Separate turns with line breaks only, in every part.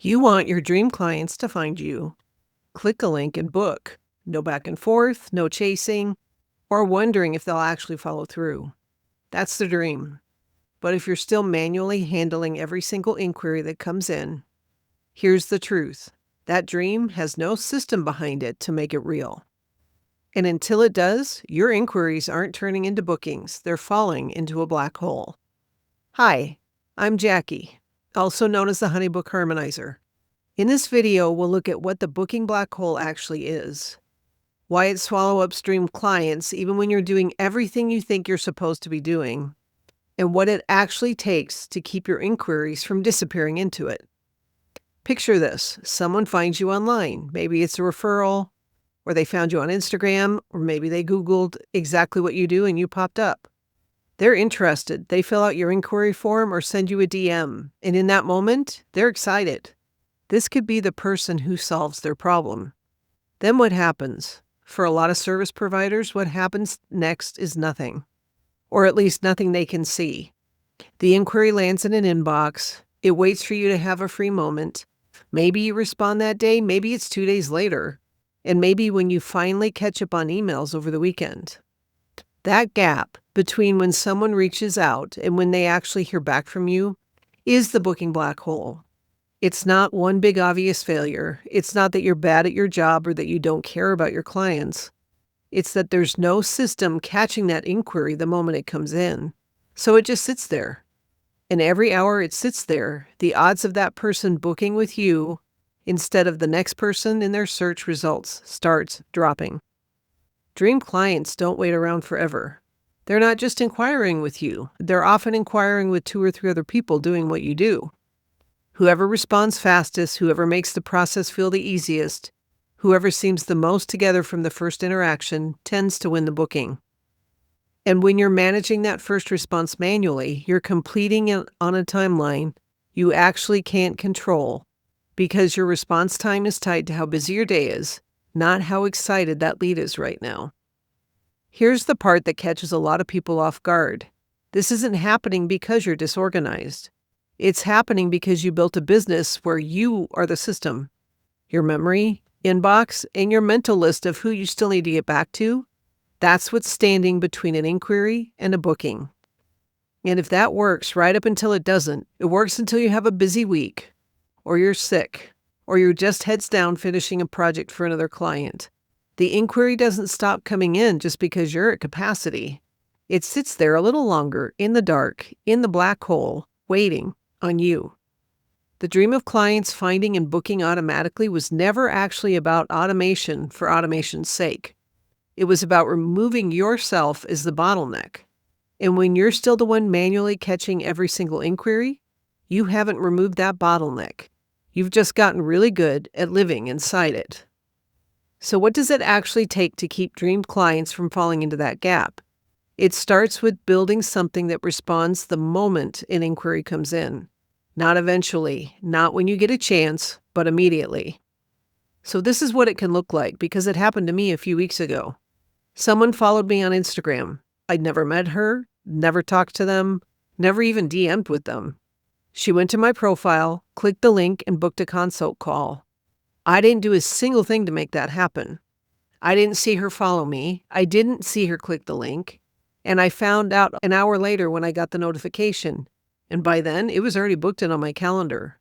You want your dream clients to find you. Click a link and book. No back and forth, no chasing, or wondering if they'll actually follow through. That's the dream. But if you're still manually handling every single inquiry that comes in, here's the truth. That dream has no system behind it to make it real. And until it does, your inquiries aren't turning into bookings. They're falling into a black hole. Hi, I'm Jackie, also known as the HoneyBook Harmonizer. In this video, we'll look at what the booking black hole actually is, why it swallows upstream clients even when you're doing everything you think you're supposed to be doing, and what it actually takes to keep your inquiries from disappearing into it. Picture this. Someone finds you online. Maybe it's a referral, or they found you on Instagram, or maybe they Googled exactly what you do and you popped up. They're interested. They fill out your inquiry form or send you a DM, and in that moment, they're excited. This could be the person who solves their problem. Then what happens? For a lot of service providers, what happens next is nothing, or at least nothing they can see. The inquiry lands in an inbox. It waits for you to have a free moment. Maybe you respond that day, maybe it's 2 days later, and maybe when you finally catch up on emails over the weekend. That gap between when someone reaches out and when they actually hear back from you is the booking black hole. It's not one big obvious failure. It's not that you're bad at your job or that you don't care about your clients. It's that there's no system catching that inquiry the moment it comes in. So it just sits there. And every hour it sits there, the odds of that person booking with you instead of the next person in their search results starts dropping. Dream clients don't wait around forever. They're not just inquiring with you. They're often inquiring with 2 or 3 other people doing what you do. Whoever responds fastest, whoever makes the process feel the easiest, whoever seems the most together from the first interaction tends to win the booking. And when you're managing that first response manually, you're completing it on a timeline you actually can't control because your response time is tied to how busy your day is, not how excited that lead is right now. Here's the part that catches a lot of people off guard. This isn't happening because you're disorganized. It's happening because you built a business where you are the system. Your memory, inbox, and your mental list of who you still need to get back to, that's what's standing between an inquiry and a booking. And if that works right up until it doesn't, it works until you have a busy week, or you're sick, or you're just heads down finishing a project for another client. The inquiry doesn't stop coming in just because you're at capacity. It sits there a little longer, in the dark, in the black hole, waiting on you. The dream of clients finding and booking automatically was never actually about automation for automation's sake. It was about removing yourself as the bottleneck. And when you're still the one manually catching every single inquiry, you haven't removed that bottleneck. You've just gotten really good at living inside it. So what does it actually take to keep dream clients from falling into that gap? It starts with building something that responds the moment an inquiry comes in. Not eventually, not when you get a chance, but immediately. So this is what it can look like because it happened to me a few weeks ago. Someone followed me on Instagram. I'd never met her, never talked to them, never even DM'd with them. She went to my profile, clicked the link, and booked a consult call. I didn't do a single thing to make that happen. I didn't see her follow me. I didn't see her click the link. And I found out an hour later when I got the notification. And by then, it was already booked in on my calendar.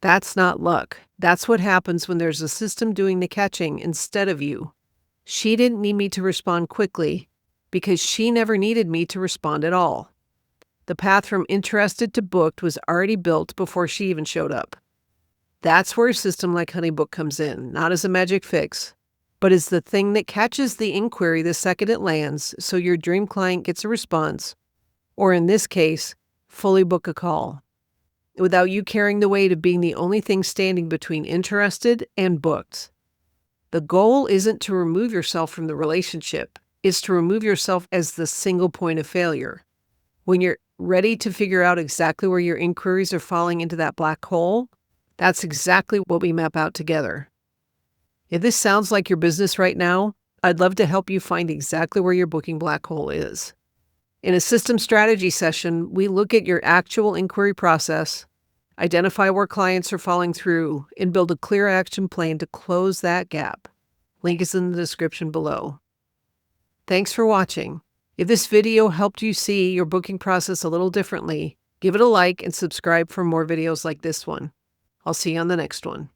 That's not luck. That's what happens when there's a system doing the catching instead of you. She didn't need me to respond quickly because she never needed me to respond at all. The path from interested to booked was already built before she even showed up. That's where a system like HoneyBook comes in, not as a magic fix, but as the thing that catches the inquiry the second it lands so your dream client gets a response, or in this case, fully book a call, without you carrying the weight of being the only thing standing between interested and booked. The goal isn't to remove yourself from the relationship, it's to remove yourself as the single point of failure. When you're ready to figure out exactly where your inquiries are falling into that black hole, that's exactly what we map out together. If this sounds like your business right now, I'd love to help you find exactly where your booking black hole is. In a system strategy session, we look at your actual inquiry process, Identify where clients are falling through and build a clear action plan to close that gap. Link is in the description below. Thanks for watching. If this video helped you see your booking process a little differently, give it a like and subscribe for more videos like this one. I'll see you on the next one.